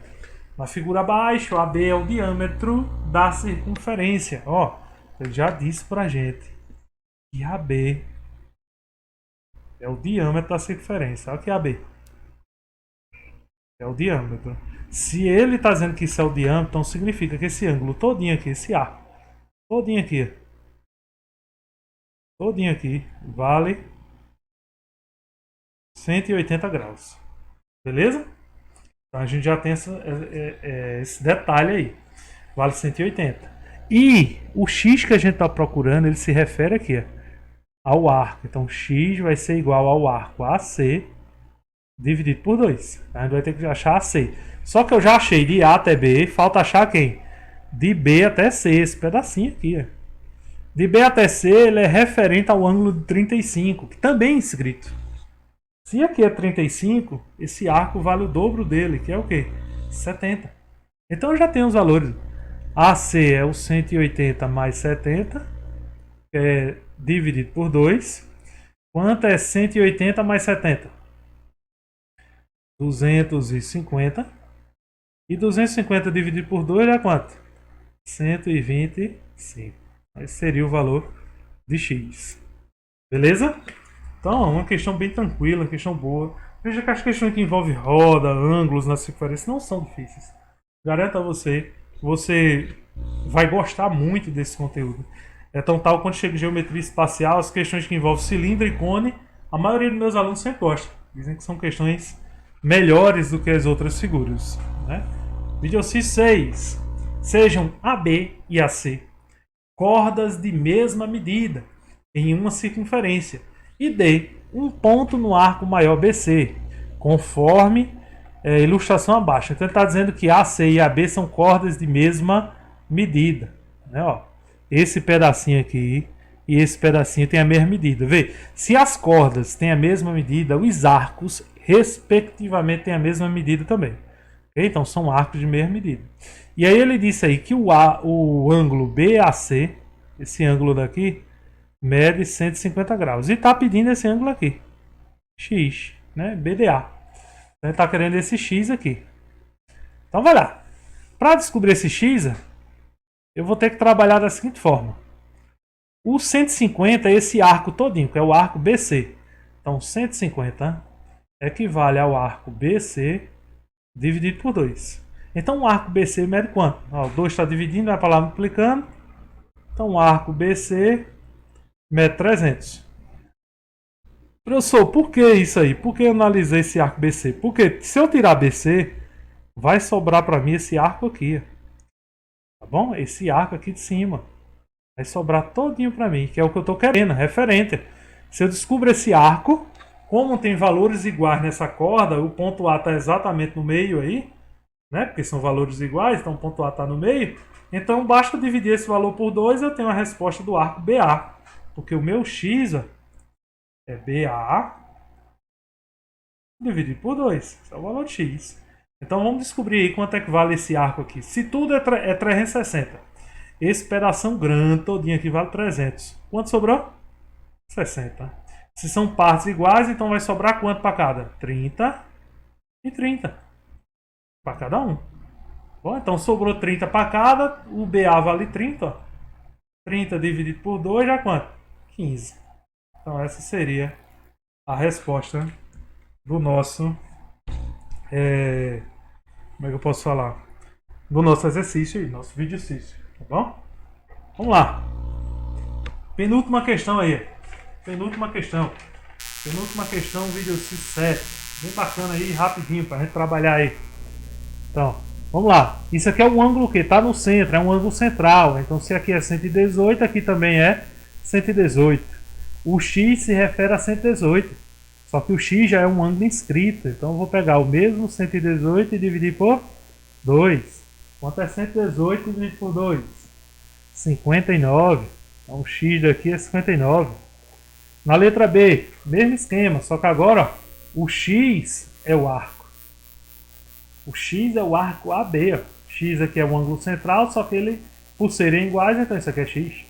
Na figura abaixo, AB é o diâmetro da circunferência. Ó, ele já disse pra gente que AB é o diâmetro da circunferência. Olha aqui AB. É o diâmetro. Se ele está dizendo que isso é o diâmetro, então significa que esse ângulo todinho aqui, esse A, todinho aqui, vale 180 graus. Beleza? Então a gente já tem esse detalhe aí. Vale 180. E o x que a gente está procurando, ele se refere aqui ao arco. Então x vai ser igual ao arco AC dividido por 2. A gente vai ter que achar AC. Só que eu já achei de A até B. Falta achar quem? De B até C. Esse pedacinho aqui. De B até C ele é referente ao ângulo de 35, que também é inscrito. Se aqui é 35, esse arco vale o dobro dele, que é o quê? 70. Então eu já tenho os valores. AC é o 180 mais 70, que é dividido por 2. Quanto é 180 mais 70? 250. E 250 dividido por 2 dá quanto? 125. Esse seria o valor de x. Beleza? Então, é uma questão bem tranquila, uma questão boa. Veja que as questões que envolvem roda, ângulos na circunferência não são difíceis. Garanto a você que você vai gostar muito desse conteúdo. É tão tal quando chega em geometria espacial, as questões que envolvem cilindro e cone, a maioria dos meus alunos sempre gosta. Dizem que são questões melhores do que as outras figuras. Né? Vídeo 6. Sejam AB e AC cordas de mesma medida em uma circunferência e D um ponto no arco maior BC, conforme ilustração abaixo. Então ele está dizendo que AC e AB são cordas de mesma medida. Né? Ó, esse pedacinho aqui e esse pedacinho tem a mesma medida. Vê, se as cordas têm a mesma medida, os arcos, respectivamente, têm a mesma medida também. Okay? Então são arcos de mesma medida. E aí ele disse aí que o ângulo BAC, esse ângulo daqui, mede 150 graus. E está pedindo esse ângulo aqui, X, né? BDA. Ele está querendo esse X aqui. Então vai lá. Para descobrir esse X, eu vou ter que trabalhar da seguinte forma. O 150 é esse arco todinho, que é o arco BC. Então 150 equivale ao arco BC dividido por 2. Então o arco BC mede quanto? Ó, o 2 está dividindo, vai para lá multiplicando. Então o arco BC mede 300. Professor, por que isso aí? Por que eu analisei esse arco BC? Porque se eu tirar BC, vai sobrar para mim esse arco aqui. Tá bom? Esse arco aqui de cima. Vai sobrar todinho para mim, que é o que eu estou querendo, referente. Se eu descubro esse arco, como tem valores iguais nessa corda, o ponto A está exatamente no meio aí, né? Porque são valores iguais, então o ponto A está no meio. Então basta dividir esse valor por 2 e eu tenho a resposta do arco BA. Porque o meu X é BA dividido por 2. Esse é o valor de X. Então vamos descobrir aí quanto é que vale esse arco aqui. Se tudo é 360. Esse pedação grande todinho aqui vale 300. Quanto sobrou? 60. Se são partes iguais, então vai sobrar quanto para cada? 30 e 30. Para cada um. Bom, então sobrou 30 para cada. O BA vale 30. Ó. 30 dividido por 2 dá quanto? 15. Então essa seria a resposta do nosso... como é que eu posso falar? Do nosso exercício e nosso vídeo exercício. Tá bom? Vamos lá. Penúltima questão aí. Penúltima questão, vídeo 7. Bem bacana aí, rapidinho, pra gente trabalhar aí. Então, vamos lá. Isso aqui é um ângulo que está no centro, é um ângulo central. Então, se aqui é 118, aqui também é 118. O X se refere a 118. Só que o X já é um ângulo inscrito. Então, eu vou pegar o mesmo 118 e dividir por 2. Quanto é 118 dividido por 2? 59. Então, o X daqui é 59. Na letra B, mesmo esquema, só que agora ó, o X é o arco. O X é o arco AB. Ó. X aqui é o ângulo central, só que ele, por serem iguais, então isso aqui é X.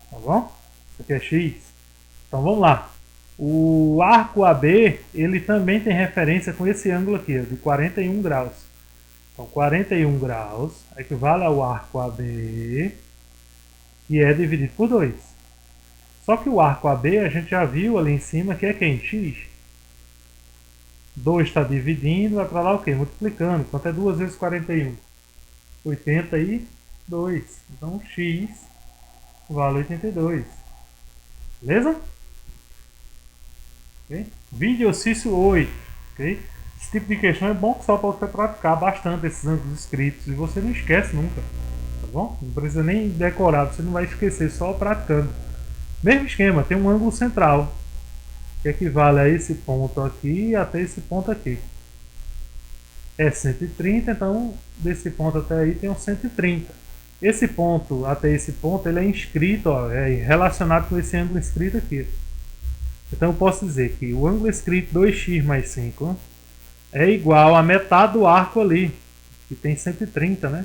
Tá bom? Isso aqui é X. Então vamos lá. O arco AB, ele também tem referência com esse ângulo aqui, ó, de 41 graus. Então 41 graus equivale ao arco AB e é dividido por 2. Só que o arco AB a gente já viu ali em cima que é quem? X. 2 está dividindo, vai para lá o quê? Multiplicando. Quanto é 2 vezes 41? 82. Então X vale 82. Beleza? Okay. Vídeo exercício 8. Okay? Esse tipo de questão é bom só para você praticar bastante esses ângulos escritos. E você não esquece nunca. Tá bom? Não precisa nem decorar, você não vai esquecer só praticando. Mesmo esquema, tem um ângulo central, que equivale a esse ponto aqui até esse ponto aqui. É 130, então desse ponto até aí tem um 130. Esse ponto até esse ponto ele é inscrito, ó, é relacionado com esse ângulo inscrito aqui. Então eu posso dizer que o ângulo escrito 2x mais 5 é igual a metade do arco ali, que tem 130, né?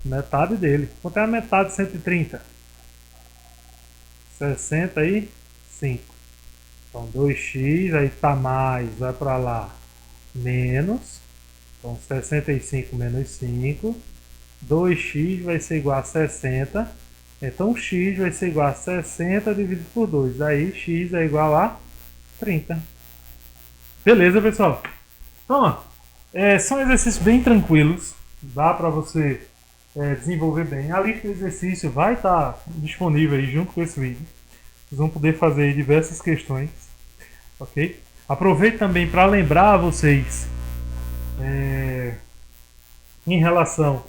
Metade dele. Quanto é a metade de 130? 65. Então 2x, aí tá mais, vai para lá, menos. Então 65 menos 5. 2x vai ser igual a 60. Então x vai ser igual a 60 dividido por 2. Daí x é igual a 30. Beleza, pessoal? Então, ó, são exercícios bem tranquilos. Dá para você desenvolver bem. A lista de exercício vai estar disponível aí junto com esse vídeo. Vocês vão poder fazer aí diversas questões. Ok? Aproveito também para lembrar a vocês em relação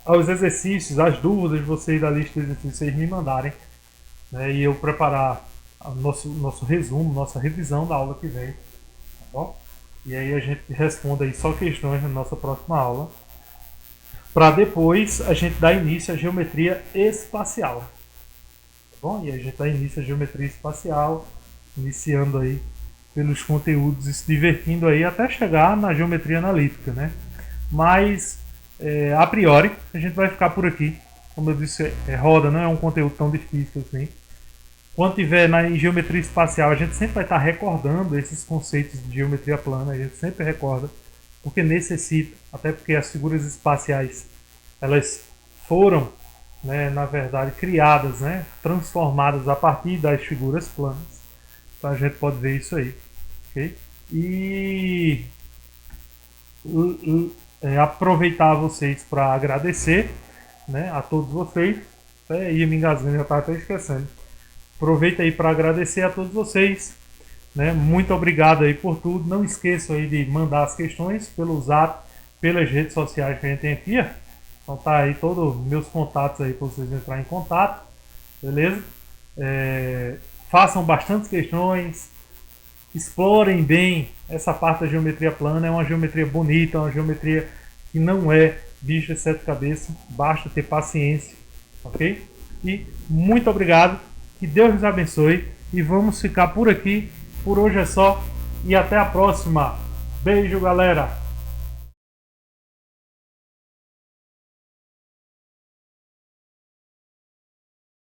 aos exercícios, as dúvidas de vocês da lista de exercícios, vocês me mandarem, né, e eu preparar o nosso resumo, nossa revisão da aula que vem, tá bom? E aí a gente responde aí só questões na nossa próxima aula, para depois a gente dar início à geometria espacial, tá bom? E a gente dá início à geometria espacial, iniciando aí pelos conteúdos e se divertindo aí até chegar na geometria analítica, né? Mas a priori a gente vai ficar por aqui. Como eu disse, roda não é um conteúdo tão difícil assim. Quando tiver na geometria espacial, a gente sempre vai estar recordando esses conceitos de geometria plana, a gente sempre recorda, porque necessita, até porque as figuras espaciais elas foram, né, na verdade, criadas, né, transformadas a partir das figuras planas. Então a gente pode ver isso aí, ok? E aproveitar vocês para agradecer, né, a todos vocês. Até ia me engasgando, já estava até esquecendo. Aproveita aí para agradecer a todos vocês, né? Muito obrigado aí por tudo. Não esqueçam aí de mandar as questões pelo Zap, pelas redes sociais que a gente tem aqui. Então tá aí todos os meus contatos aí para vocês entrarem em contato, beleza? Façam bastante questões, explorem bem essa parte da geometria plana. É uma geometria bonita, uma geometria que não é bicho de sete cabeças, basta ter paciência, ok? E muito obrigado, que Deus nos abençoe e vamos ficar por aqui. Por hoje é só e até a próxima. Beijo, galera!